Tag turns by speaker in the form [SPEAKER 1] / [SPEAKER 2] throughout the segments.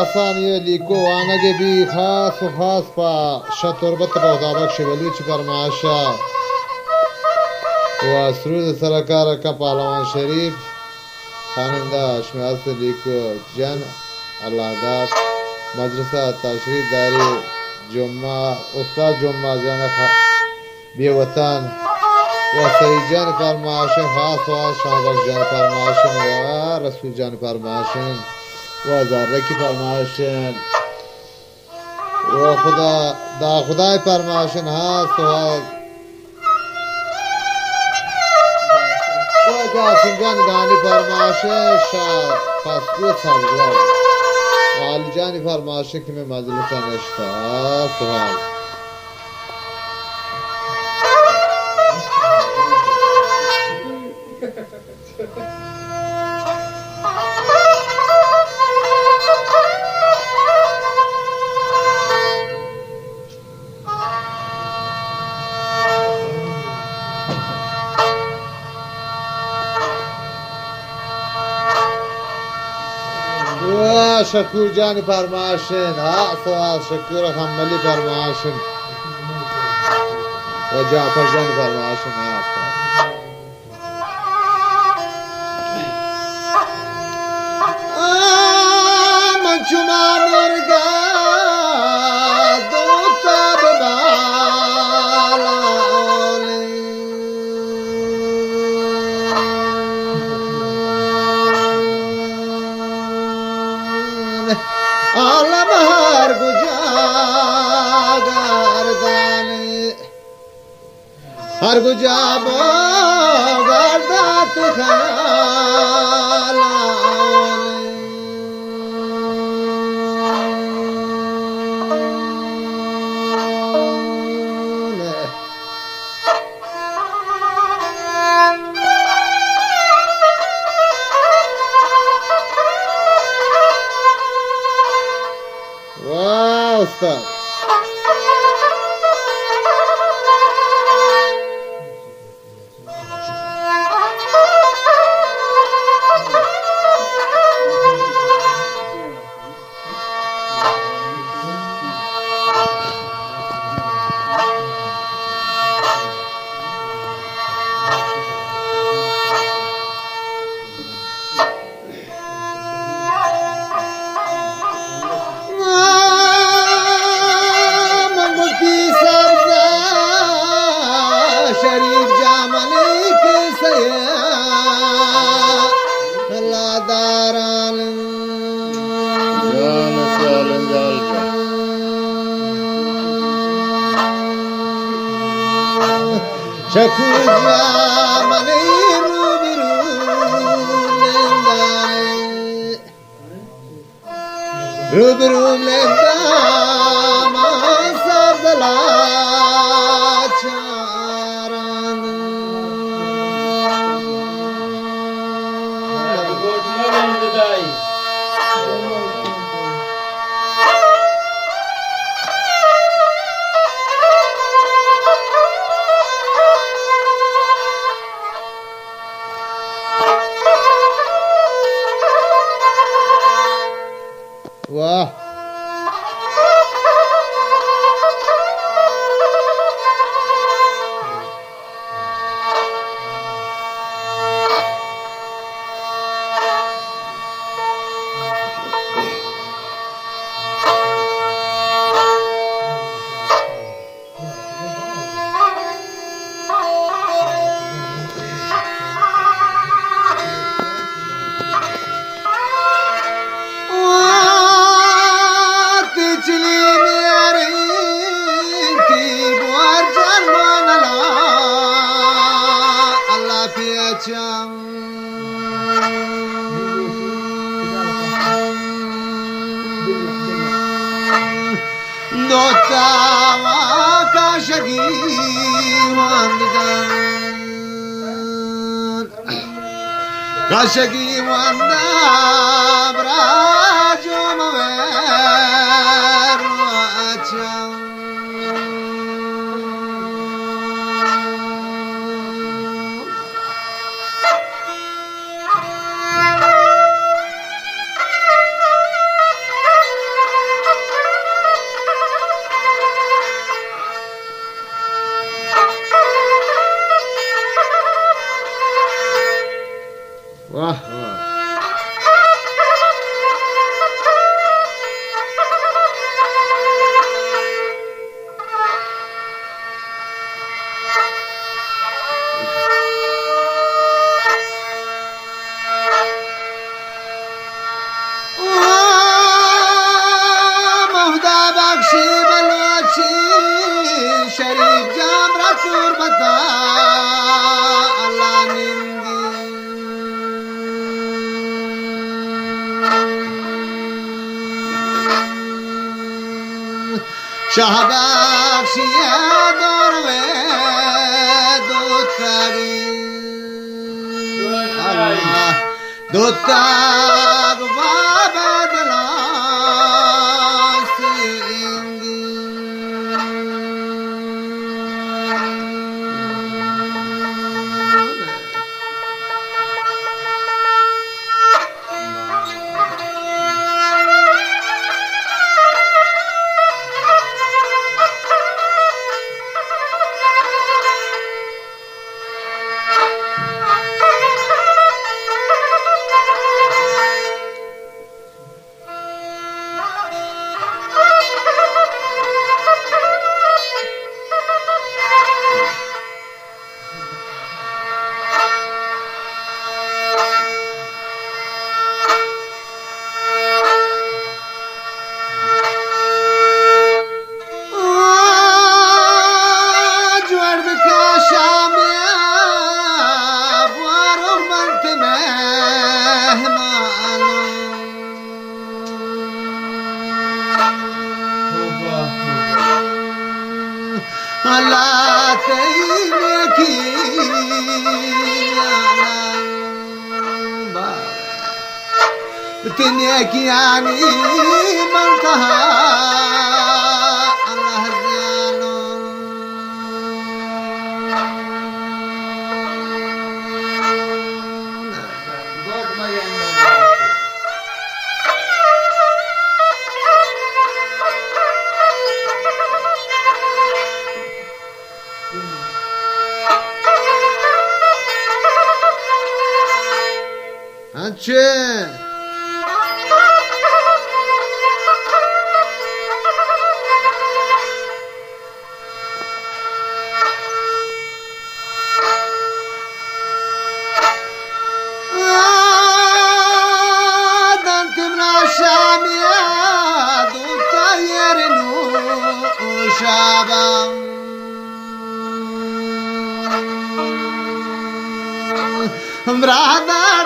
[SPEAKER 1] ثانیه لیکو وانگه بی خاص و خاص پا شتربت با دابک شبلوچ فرماشا و سرود سرکار کا پهلوان شریف خاننده شمیاست لیکو جان الله داد مدرسه تشریف داری جمعه استاد جمعه جان بی وطن و سعید جان فرماشن خاص و شهباز جان فرماشن و رسول جان فرماشن و زارکی فرماشن و خدای فرماشن هست و جاسم جان گانی فرماشن شاه فاسقو سالگرد و علی جانی فرماشن که من مجلسا نشتا سوال شکور جانی فرماشن ها سوال شکور حملی فرماشن و جعفر جانی فرماشن ها من چما مرگا دوتا ببالا عالم هر کجا گردانه هر کجا گردات خیال استاد شکور جامنی روبرو لندام سبزلا چاران वाह Notawa kashagi wandan kashagi wanda brajo maver acham Shahbag শিয়া দরবে দোতারি আল্লাহ দোতাগ বাবদলা সিঙ্গি Allah teyneki teyneki yani mantaha Allah ziyano God mayanda अच्छा dantimna shamia du tayernu shabam Brother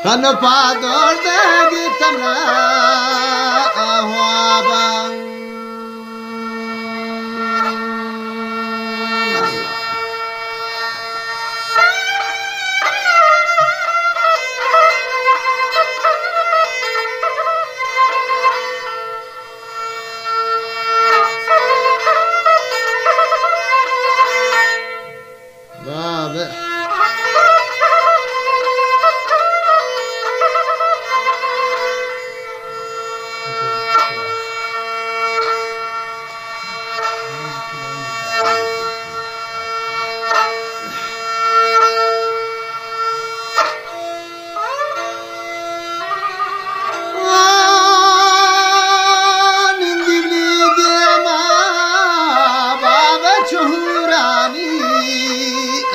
[SPEAKER 1] tan pad dorde gitamra ahwaba Babe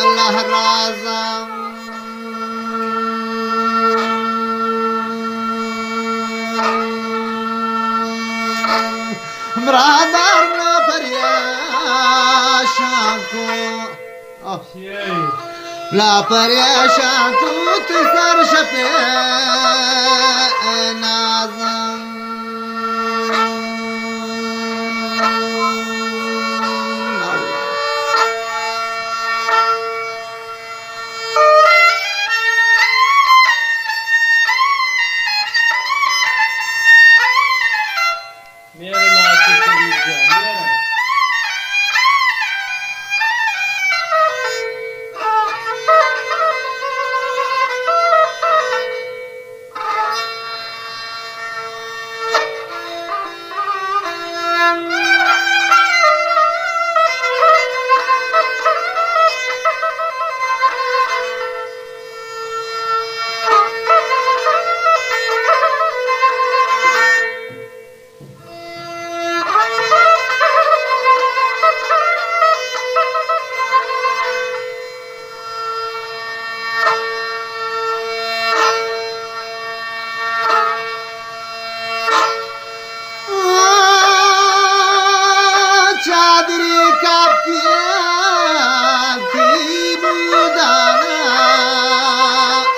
[SPEAKER 1] Allah razam Brother na pariyashan ko La pariyashan tu tisar shape nazam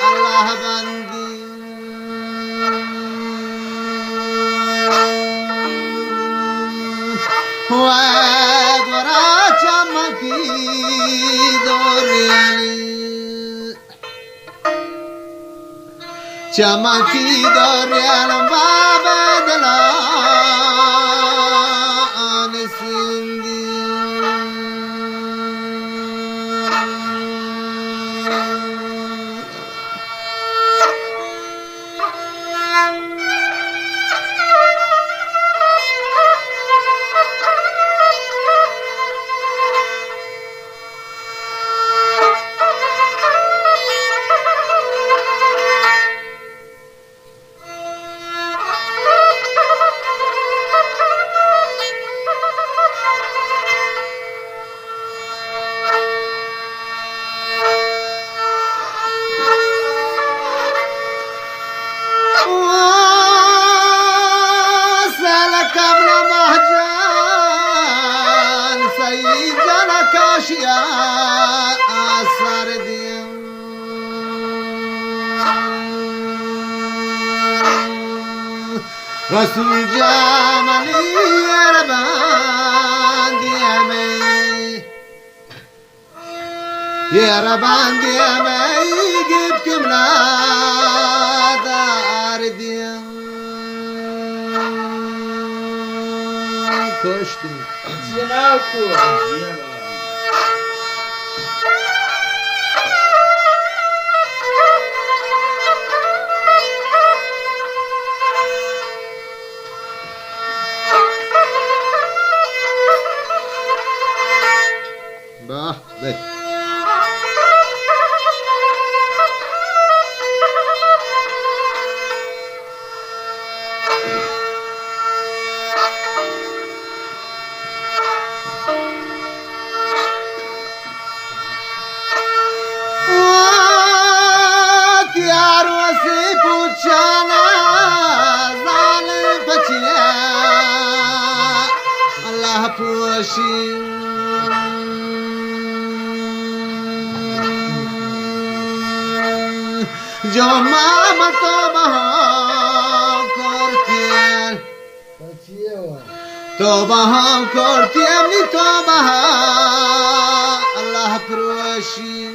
[SPEAKER 1] Allah bandi ورا چمکی دوریالی چمکی دوریالم بابا دلان سنگی کاشیا آثار دیم رسول جمالی ربان دیمی یا ربان دیمی گفت کملا دار دیم کشتیم
[SPEAKER 2] جناكو
[SPEAKER 1] bah bek پوشی جمع تو بها کرتیل تو بها کرتیم نی تو بها الله پروشی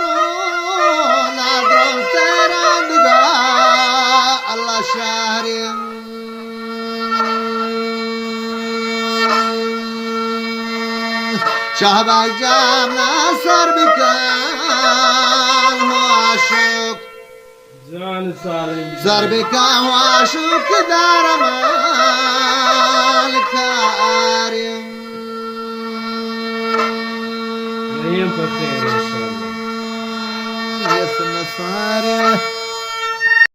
[SPEAKER 1] تبازورون أدرون تيران دقا الله شهري شهباك جام ناصر بكان هو عشوق
[SPEAKER 2] زان سالم
[SPEAKER 1] زر بكان هو عشوق دار مالك عارم
[SPEAKER 2] نعيم بخير إن شاء الله
[SPEAKER 1] يا سنة صاري